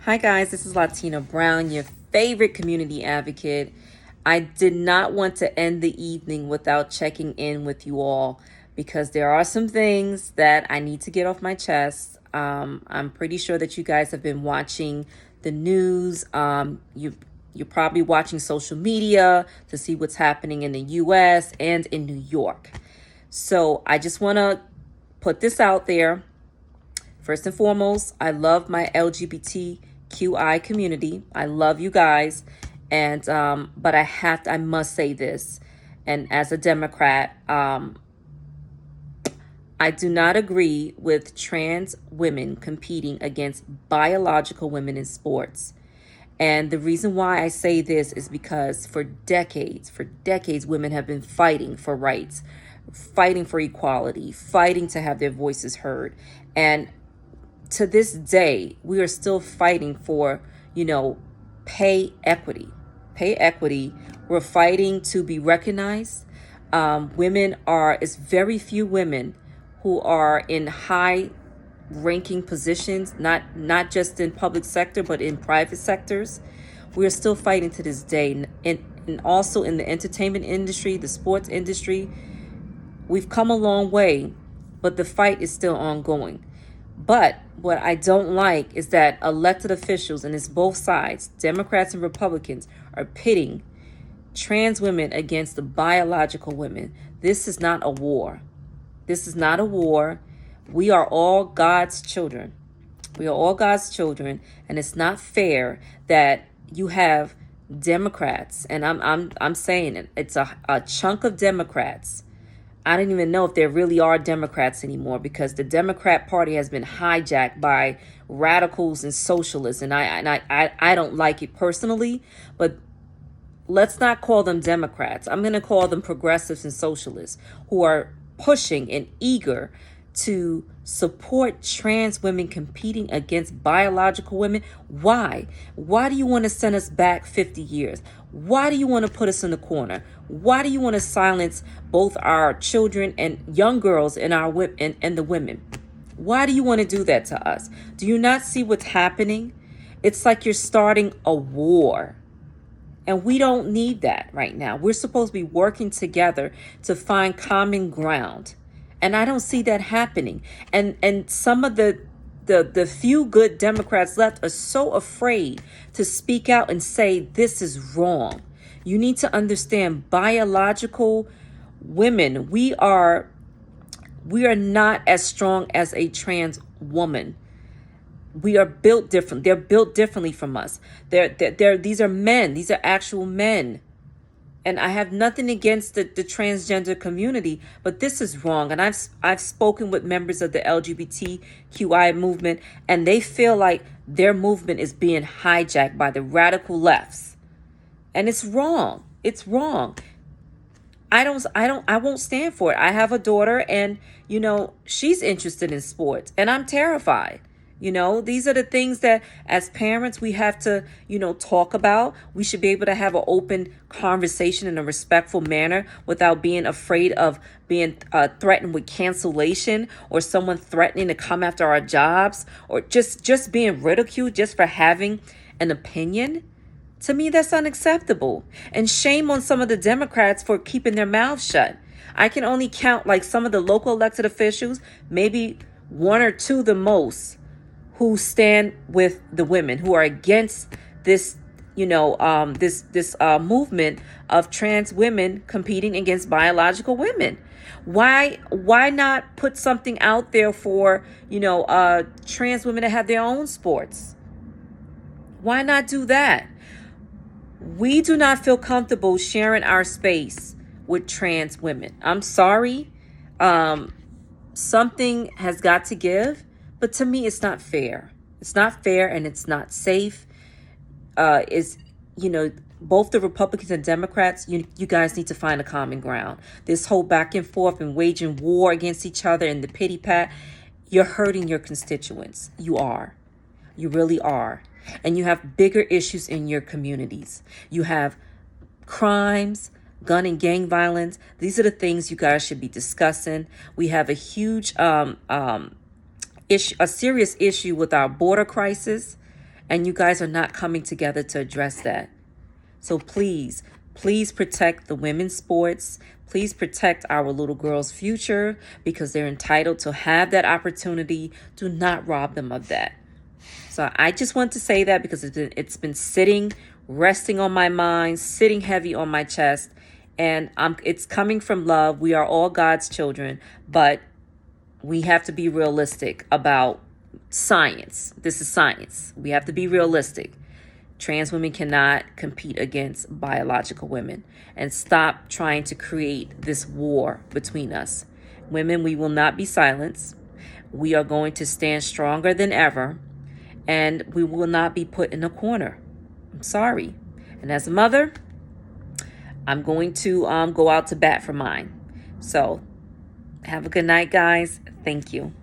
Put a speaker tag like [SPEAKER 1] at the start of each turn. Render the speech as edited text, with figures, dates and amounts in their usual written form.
[SPEAKER 1] Hi, guys. This is Latina Brown, your favorite community advocate. I did not want to end the evening without checking in with you all because there are some things that I need to get off my chest. I'm pretty sure that you guys have been watching the news. You're probably watching social media to see what's happening in the U.S. and in New York. So I just want to put this out there. First and foremost, I love my LGBTQI community. I love you guys. And but I must say this. And as a Democrat, I do not agree with trans women competing against biological women in sports. And the reason why I say this is because for decades, women have been fighting for rights, fighting for equality, fighting to have their voices heard. And to this day, we are still fighting for, pay equity. Pay equity. We're fighting to be recognized. It's very few women who are in high ranking positions, not just in public sector, but in private sectors. We are still fighting to this day. And also in the entertainment industry, the sports industry, we've come a long way, but the fight is still ongoing. But what I don't like is that elected officials, and it's both sides, Democrats and Republicans, are pitting trans women against the biological women. This is not a war. This is not a war. We are all God's children. We are all God's children, and it's not fair that you have Democrats, and I'm saying it. It's a chunk of Democrats. I don't even know if there really are Democrats anymore because the Democrat Party has been hijacked by radicals and socialists, and I don't like it personally, but let's not call them Democrats. I'm going to call them progressives and socialists who are pushing and eager to support trans women competing against biological women. Why? Why do you want to send us back 50 years? Why do you want to put us in the corner? Why do you want to silence both our children and young girls and and the women? Why do you want to do that to us? Do you not see what's happening? It's like you're starting a war. And we don't need that right now. We're supposed to be working together to find common ground. And I don't see that happening. And some of the few good Democrats left are so afraid to speak out and say this is wrong. You need to understand biological women. We are not as strong as a trans woman. We are built different. They're built differently from us. These are men. These are actual men. And I have nothing against the transgender community, but this is wrong. And I've spoken with members of the LGBTQI movement, and they feel like their movement is being hijacked by the radical lefts. And it's wrong. It's wrong. I won't stand for it. I have a daughter, and she's interested in sports, and I'm terrified. These are the things that as parents we have to, talk about. We should be able to have an open conversation in a respectful manner without being afraid of being threatened with cancellation or someone threatening to come after our jobs or just being ridiculed just for having an opinion. To me, that's unacceptable. And shame on some of the Democrats for keeping their mouths shut. I can only count like some of the local elected officials, maybe one or two the most, who stand with the women, who are against this, this movement of trans women competing against biological women. Why not put something out there for, trans women to have their own sports? Why not do that? We do not feel comfortable sharing our space with trans women. I'm sorry. Something has got to give. But to me, it's not fair. It's not fair, and it's not safe. Both the Republicans and Democrats, you guys need to find a common ground. This whole back and forth and waging war against each other and the pity pat, you're hurting your constituents. You are. You really are. And you have bigger issues in your communities. You have crimes, gun and gang violence. These are the things you guys should be discussing. We have a huge a serious issue with our border crisis. And you guys are not coming together to address that. So please, please protect the women's sports. Please protect our little girls' future because they're entitled to have that opportunity. Do not rob them of that. So I just want to say that because it's been sitting, resting on my mind, sitting heavy on my chest. And it's coming from love. We are all God's children, but we have to be realistic about science. This is science. We have to be realistic. Trans women cannot compete against biological women, and stop trying to create this war between us. Women, we will not be silenced. We are going to stand stronger than ever, and we will not be put in a corner. I'm sorry. And as a mother, I'm going to go out to bat for mine. So have a good night, guys. Thank you.